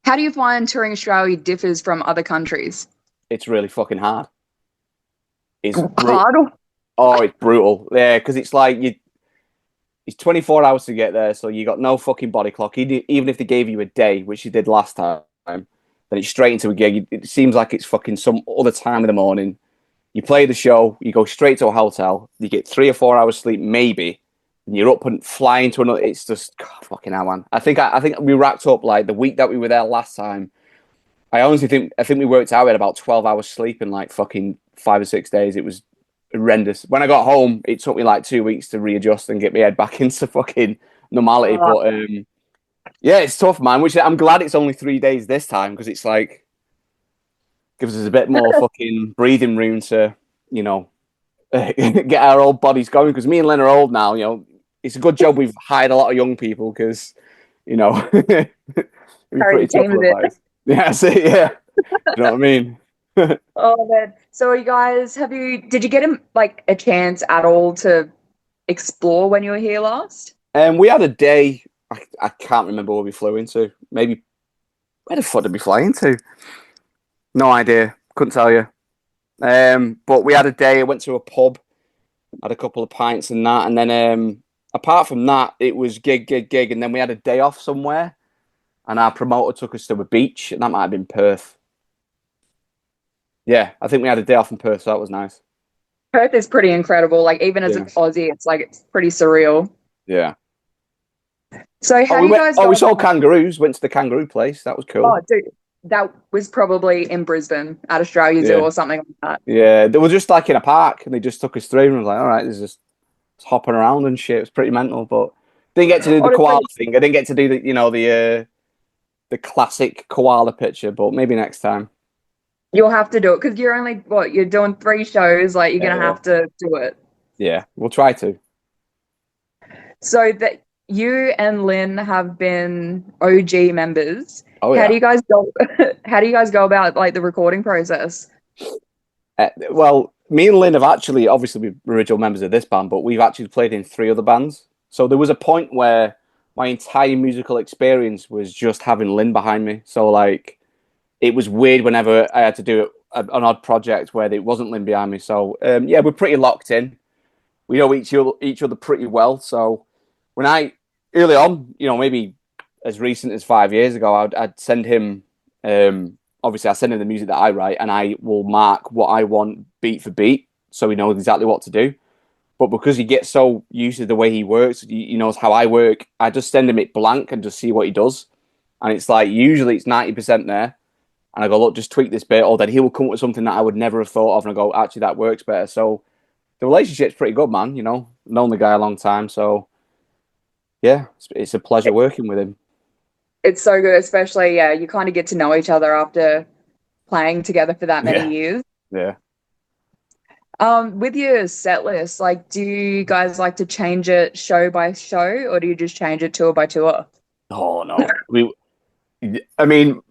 How do you find touring Australia differs from other countries? It's really fucking hard. It's brutal. Hard. Oh, it's brutal. Yeah, because it's like it's 24 hours to get there, so you got no fucking body clock. Even if they gave you a day, which you did last time, then it's straight into a gig. It seems like it's fucking some other time in the morning. You play the show, you go straight to a hotel, you get 3 or 4 hours sleep, maybe, and you're up and flying to another. It's just God, fucking hell, man. I think we racked up like the week that we were there last time. I think we worked out we had about 12 hours sleep in like fucking 5 or 6 days. It was horrendous. When I got home, it took me like 2 weeks to readjust and get my head back into fucking normality. Uh, But yeah, it's tough, man. Which I'm glad it's only 3 days this time because it's like gives us a bit more fucking breathing room to, you know, get our old bodies going. Because me and Lynn are old now. You know, it's a good job we've hired a lot of young people because, you know, it'd be carry the pretty tough team a bit. otherwise. Yeah, see, yeah, you know what I mean. Oh man. So you guys, did you get like a chance at all to explore when you were here last? And we had a day. I can't remember where we flew into. Maybe where the fuck did we fly into? No idea. Couldn't tell you. But we had a day. I went to a pub, had a couple of pints and that, and then apart from that, it was gig, and then we had a day off somewhere, and our promoter took us to a beach, and that might have been Perth. Yeah, I think we had a day off in Perth, so that was nice. Perth is pretty incredible. Like even as an Yeah, Aussie, it's pretty surreal. yeah. So Oh, how do you guys we go saw about? kangaroos. Went to the kangaroo place. That was cool. Oh, dude, that was probably in Brisbane at Australia Zoo Yeah, or something like that. yeah. They were just like in a park, and they just took us through, and I was like, all right, there's just hopping around and shit. It was pretty mental, but didn't get to do the koala Honestly, thing. I didn't get to do the classic koala picture, but maybe next time. you'll have to do it because you're doing 3 shows. Like you're gonna Yeah, have to do it. yeah. We'll try to. So that you and Lynn have been OG members. Oh How do yeah. you guys go? How do you guys go about like the recording process? Well, me and Lynn have actually, obviously, we're original members of this band, but we've actually played in three other bands. So there was a point where my entire musical experience was just having Lynn behind me. So like, it was weird whenever I had to do an odd project where it wasn't Lynn behind me. So yeah, we're pretty locked in. We know each other pretty well. So when I early on, you know, maybe as recent as 5 years ago, I'd send him. Obviously, I send him the music that I write, and I will mark what I want beat for beat, so he knows exactly what to do. But because he gets so used to the way he works, he knows how I work. I just send him it blank and just see what he does, and it's like usually it's 90% there, and I go, look, just tweak this bit, or then he will come up with something that I would never have thought of, and I go, actually, that works better. So the relationship's pretty good, man. You know, known the guy a long time, so yeah, it's a pleasure working with him. It's so good, especially yeah, you kind of get to know each other after playing together for that many Yeah, years. yeah. With your set list, like, do you guys like to change it show by show, or do you just change it tour by tour? Oh no, I mean,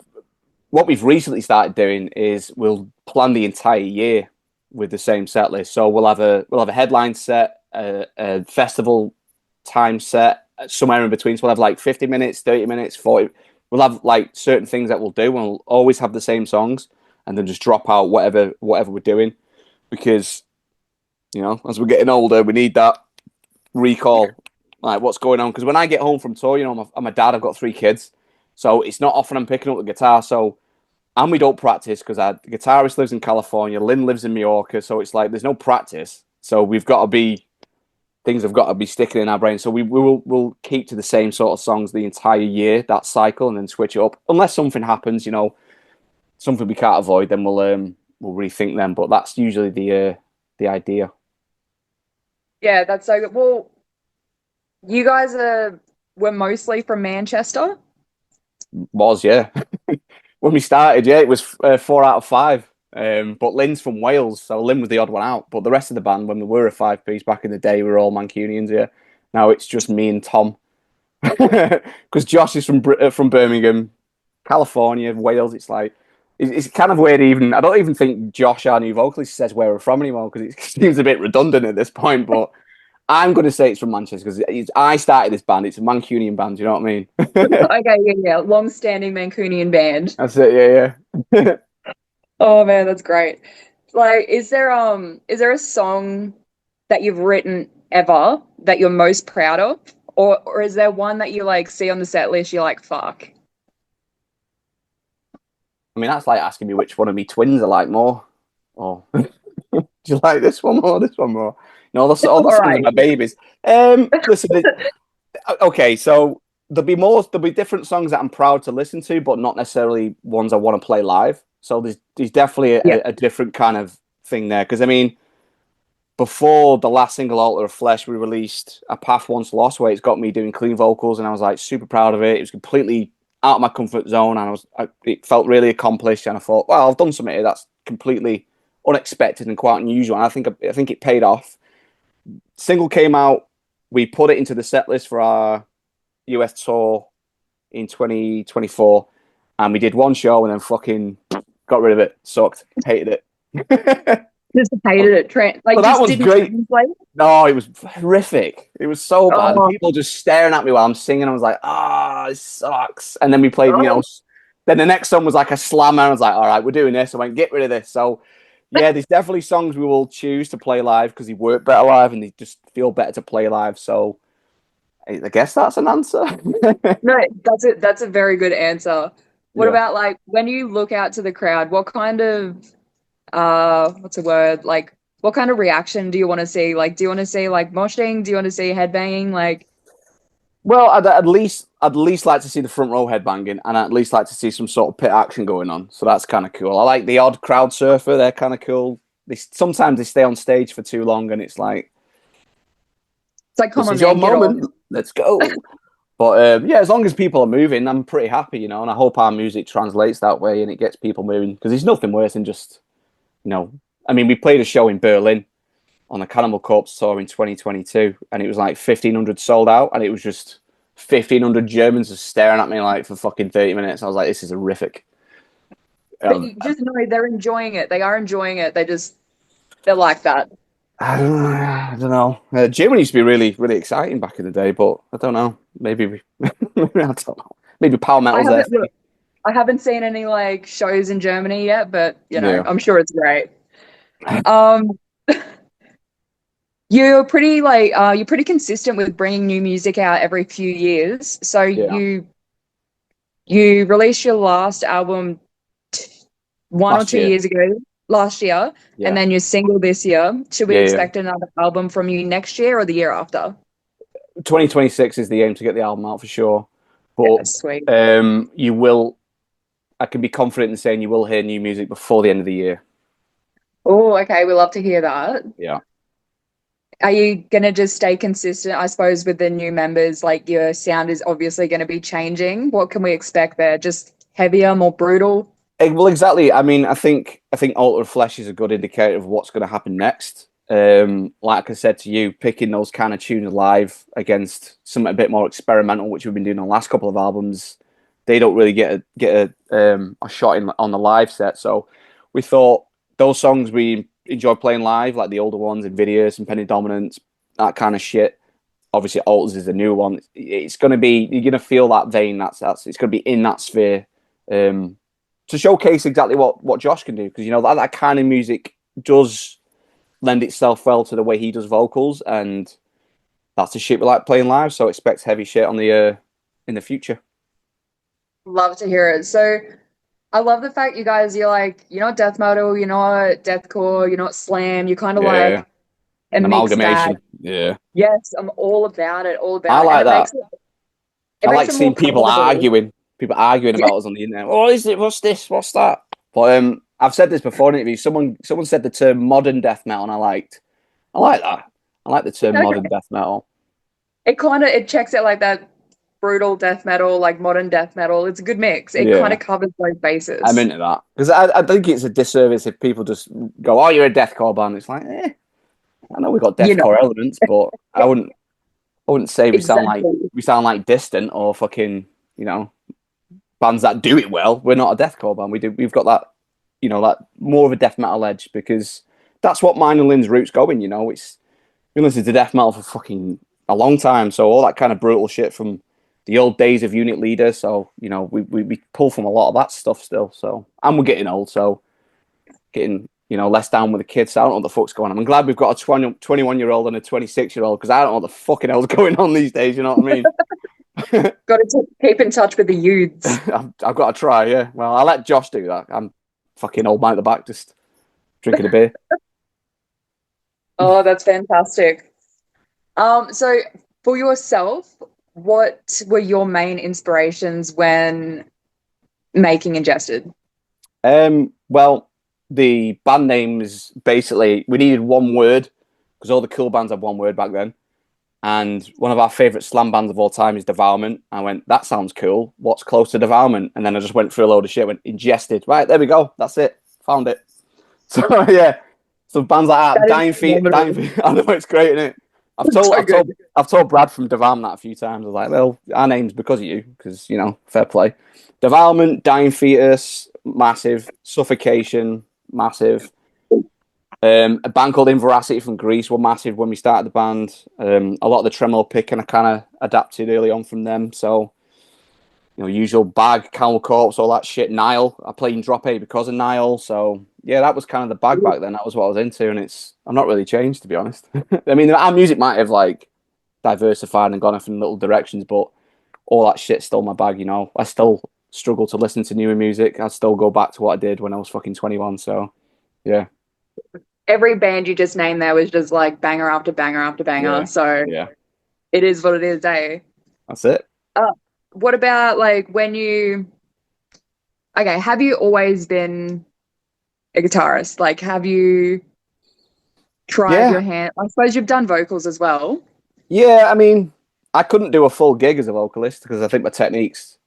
what we've recently started doing is we'll plan the entire year with the same set list. So we'll have a headline set, a festival time set, somewhere in between. So we'll have like 50 minutes, 30 minutes, 40. We'll have like certain things that we'll do, and we'll always have the same songs, and then just drop out whatever we're doing because you know as we're getting older, we need that recall, like what's going on. Because when I get home from tour, you know, I'm a dad. I've got three kids, so it's not often I'm picking up the guitar. So and we don't practice because our guitarist lives in California, Lynn lives in Mallorca, so it's like there's no practice. So we've got to be things have got to be sticking in our brain. So we'll keep to the same sort of songs the entire year, that cycle, and then switch it up unless something happens, you know, something we can't avoid. Then we'll rethink them. But that's usually the idea. Yeah, that's so good. Well, you guys were mostly from Manchester. Was yeah. When we started, yeah, it was 4 out of 5. But Lynn's from Wales, so Lynn was the odd one out. But the rest of the band, when we were a five-piece back in the day, we were all Mancunians. Yeah, now it's just me and Tom, because Josh is from Birmingham, California, Wales. It's like it's kind of weird. Even I don't even think Josh, our new vocalist, says where we're from anymore because it seems a bit redundant at this point. But I'm going to say it's from Manchester because I started this band. It's a Mancunian band. You know what I mean? Okay, yeah, yeah. Long-standing Mancunian band. That's it. Yeah, yeah. Oh man, that's great. Like, is there a song that you've written ever that you're most proud of? Or is there one that you like see on the set list, you're like, fuck. I mean, that's like asking me which one of me twins I like more. Or do you like this one more? This one more? No, all the All songs of right. my babies. Listen. Okay, so there'll be different songs that I'm proud to listen to, but not necessarily ones I want to play live. So there's definitely Yeah. a different kind of thing there. Because I mean, before the last single, Altar of Flesh, we released A Path Once Lost, where it's got me doing clean vocals, and I was like super proud of it. It was completely out of my comfort zone, and it felt really accomplished. And I thought, well, I've done something here that's completely unexpected and quite unusual. And I think it paid off. Single came out, we put it into the set list for our US tour in 2024, and we did one show and then fucking got rid of it. Sucked. Hated it. Just hated it. So Like, that just one's didn't great. translate. No, it was horrific. It was so bad. Oh, People just staring at me while I'm singing. I was like, ah, this sucks. And then we played, oh. then the next song was like a slammer. I was like, all right, we're doing this. I went, get rid of this. So yeah, there's definitely songs we will choose to play live because they work better live and they just feel better to play live. So I guess that's an answer. No, that's it. That's a very good answer. What Yeah. about like when you look out to the crowd, what kind of what's the word? Like what kind of reaction do you want to see? Like do you want to see like moshing? Do you want to see headbanging? Like Well, I'd least like to see the front row headbanging, and I'd at least like to see some sort of pit action going on. So that's kind of cool. I like the odd crowd surfer; they're kind of cool. Sometimes they stay on stage for too long, and it's like, it's like come this on is your man, get off. moment. Let's go. But yeah, as long as people are moving, I'm pretty happy, and I hope our music translates that way and it gets people moving because there's nothing worse than just, you know, I mean, we played a show in Berlin on the Cannibal Corpse tour in 2022, and it was like 1,500 sold out, and it was just 1,500 Germans just staring at me like for fucking 30 minutes. I was like, this is horrific. But you just know they're enjoying it. They are enjoying it. They're like that. I don't know. Germany used to be really, really exciting back in the day, but I don't know. Maybe I don't know. Maybe power I metal's their haven't thing. look, I haven't seen any like shows in Germany yet, but Yeah, I'm sure it's great. Um you're pretty consistent with bringing new music out every few years. So yeah. you released your last album t- one or Last two year. years ago, last year, and Yeah, then your single this year. Should we yeah, yeah. expect another album from you next year or the year after? 2026 is the aim to get the album out for sure. But Yeah, sweet. you will. I can be confident in saying you will hear new music before the end of the year. Oh, okay. We love to hear that. Yeah. Are you gonna just stay consistent, I suppose, with the new members? Like your sound is obviously gonna be changing. What can we expect there? Just heavier, more brutal? Well, exactly. I mean, I think Altar of Flesh is a good indicator of what's going to happen next. Like I said to you, picking those kind of tunes live against something a bit more experimental, which we've been doing on the last couple of albums, they don't really get a shot in on the live set. So we thought those songs we enjoy playing live, like the older ones, Invidious and Penny Dominance, that kind of shit. Obviously, Altars is the new one. It's going to be, you're going to feel that vein. It's going to be in that sphere. To showcase exactly what Josh can do, because that kind of music does lend itself well to the way he does vocals, and that's the shit we like playing live. So expect heavy shit on the in the future. Love to hear it. So I love the fact you guys, you're like, you're not death metal, you're not deathcore, you're not slam, you're kind of Yeah, like a an mixed bag. amalgamation. Yeah, Yes, I'm all about it, all I about it. And like that. it I makes like it more seeing palatable. people arguing Yeah. about us on the internet. What is it? What's this? What's that? But I've said this before in interviews. Someone said the term modern death metal, and I like that. I like the term Okay. modern death metal. It checks out like that brutal death metal, like modern death metal. It's a good mix. It kind Yeah. of covers both I'm bases. into that because I think it's a disservice if people just go, "Oh, you're a deathcore band." It's like, I know we've got You know, deathcore elements, but I wouldn't say exactly. we sound like Distant or fucking bands that do it well. We're not a deathcore band. We've got that that more of a death metal edge because that's what mine and Lynn's roots going. It's been listening to death metal for fucking a long time. So all that kind of brutal shit from the old days of Unit Leader. So, you know, we pull from a lot of that stuff still. So, and we're getting old. So getting, you know, less down with the kids. So I don't know what the fuck's going on. I'm glad we've got a 21-year-old and a 26-year-old because I don't know what the fucking hell's going on these days. You know what I mean? Got to keep in touch with the youths. I've got to try, yeah. Well, I'll let Josh do that. I'm fucking old man at the back, just drinking a beer. Oh, that's fantastic. So for yourself, what were your main inspirations when making Ingested? Well, the band name is basically we needed one word because all the cool bands had one word back then. And one of our favourite slam bands of all time is Devourment. I went, that sounds cool. What's close to Devourment? And then I just went through a load of shit, went Ingested. Right, there we go. That's it. Found it. So yeah. So bands like that, That is Dying phenomenal. Feet. I know it's great, isn't it? So good. I've told Brad from Devourment that a few times. I was like, well, our name's because of you, because you know, fair play. Devourment, Dying Fetus, massive. Suffocation, massive. A band called Inveracity from Greece were massive when we started the band. A lot of the tremolo picking I kind of adapted early on from them. So, you know, usual bag, Camel Corpse, all that shit. Nile, I played in Drop A because of Nile. So, yeah, that was kind of the bag back then. That was what I was into, and I'm not really changed, to be honest. I mean, our music might have like diversified and gone off in little directions, but all that shit's still my bag, you know. I still struggle to listen to newer music. I still go back to what I did when I was fucking 21. So, yeah. Every band you just named there was just like banger after banger after banger. Yeah. So Yeah. it is what it is, eh? That's it. Uh, what about like when you, okay, have you always been a guitarist? Like, have you tried Yeah. your hand? I suppose you've done vocals as well. Yeah. I mean, I couldn't do a full gig as a vocalist because I think my technique's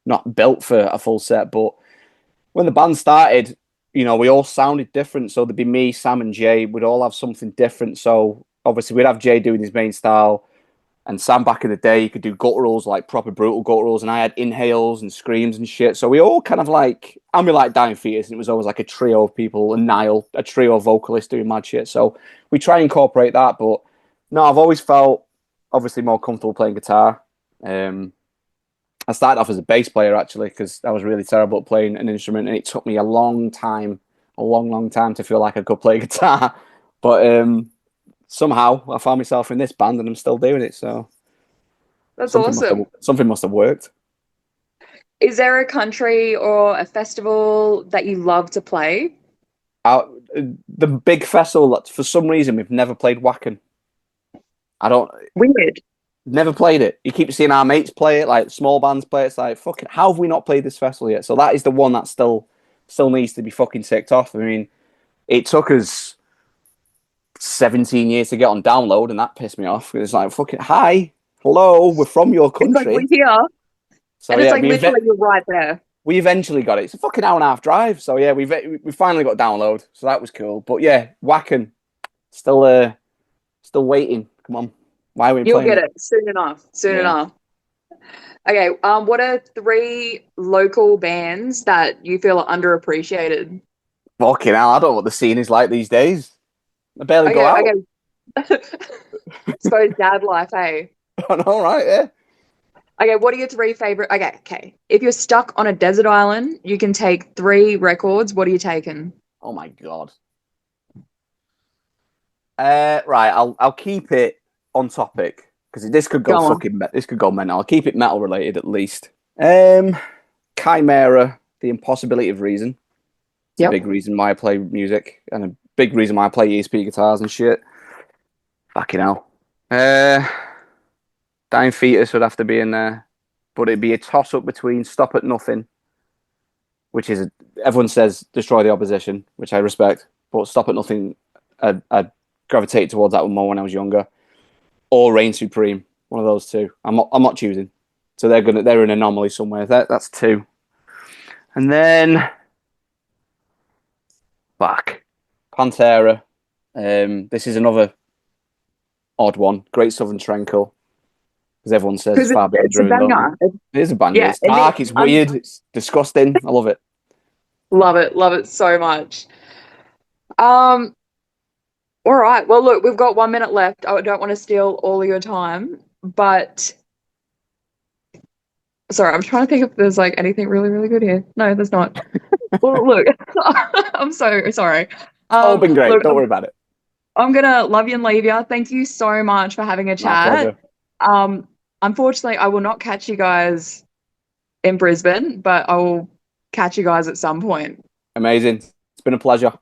not built for a full set. But when the band started, you know, we all sounded different. So there'd be me, Sam, and Jay. We'd all have something different. So obviously, we'd have Jay doing his main style. And Sam, back in the day, he could do gutturals, like proper brutal gutturals, and I had inhales and screams and shit. So we all kind of like, and we like Dying Fetus, and it was always like a trio of people, and Niall, a trio of vocalists doing mad shit. So we try and incorporate that. But no, I've always felt obviously more comfortable playing guitar. I started off as a bass player actually because I was really terrible at playing an instrument, and it took me a long time, a long, long time to feel like I could play guitar. But somehow I found myself in this band, and I'm still doing it. So That's awesome. something must have worked. Is there a country or a festival that you love to play? The big festival that for some reason we've never played Wacken. I don't Weird. never played it. You keep seeing our mates play it, like small bands play it. It's like fucking how have we not played this festival yet? So that is the one that still needs to be fucking ticked off. I mean, it took us 17 years to get on download, and that pissed me off. It's like fucking hi, hello, we're from your It's like country. we're here, So and it's yeah, like literally you're right there. we eventually got it. It's a fucking hour and a half drive. So yeah, we finally got download. So that was cool. But yeah, Wacken still waiting. Come on, why are we You'll playing get it? it soon enough. Soon Yeah. enough. Okay. What are three local bands that you feel are underappreciated? Fucking hell, I don't know what the scene is like these days. I barely go Okay. out. Okay. Suppose dad life, hey. All right, yeah. Okay. What are your three favorite? Okay. Okay. If you're stuck on a desert island, you can take three records. What are you taking? Oh my god. Right, I'll keep it on topic because Go on. this could go mental. I'll keep it metal related at least. Chimera, The Impossibility of Reason. It's a Yep. big reason why I play music and a big reason why I play ESP guitars and shit. Fucking hell. Dying Fetus would have to be in there, but it'd be a toss up between Stop at Nothing, which is everyone says destroy the opposition, which I respect, but Stop at Nothing, I gravitated towards that one more when I was younger, or Reign Supreme, one of those two. I'm not choosing, so they're an anomaly somewhere. That's two, and then back Pantera. This is another odd one. Great Southern Tranquil. Because everyone says it's Because far better it's a driven, don't banger. they? It is a banger. Yeah. It's dark, it's weird, it's disgusting. I love it. Love it. Love it so much. Um, All right. Well, look, we've got 1 minute left. I don't want to steal all of your time, but sorry, I'm trying to think if there's like anything really, really good here. No, there's not. Well, look, I'm so sorry. It's all been great. Look, Don't worry about it. I'm gonna love you and leave you. Thank you so much for having a My chat. pleasure. Um, Unfortunately, I will not catch you guys in Brisbane, but I will catch you guys at some point. Amazing. It's been a pleasure.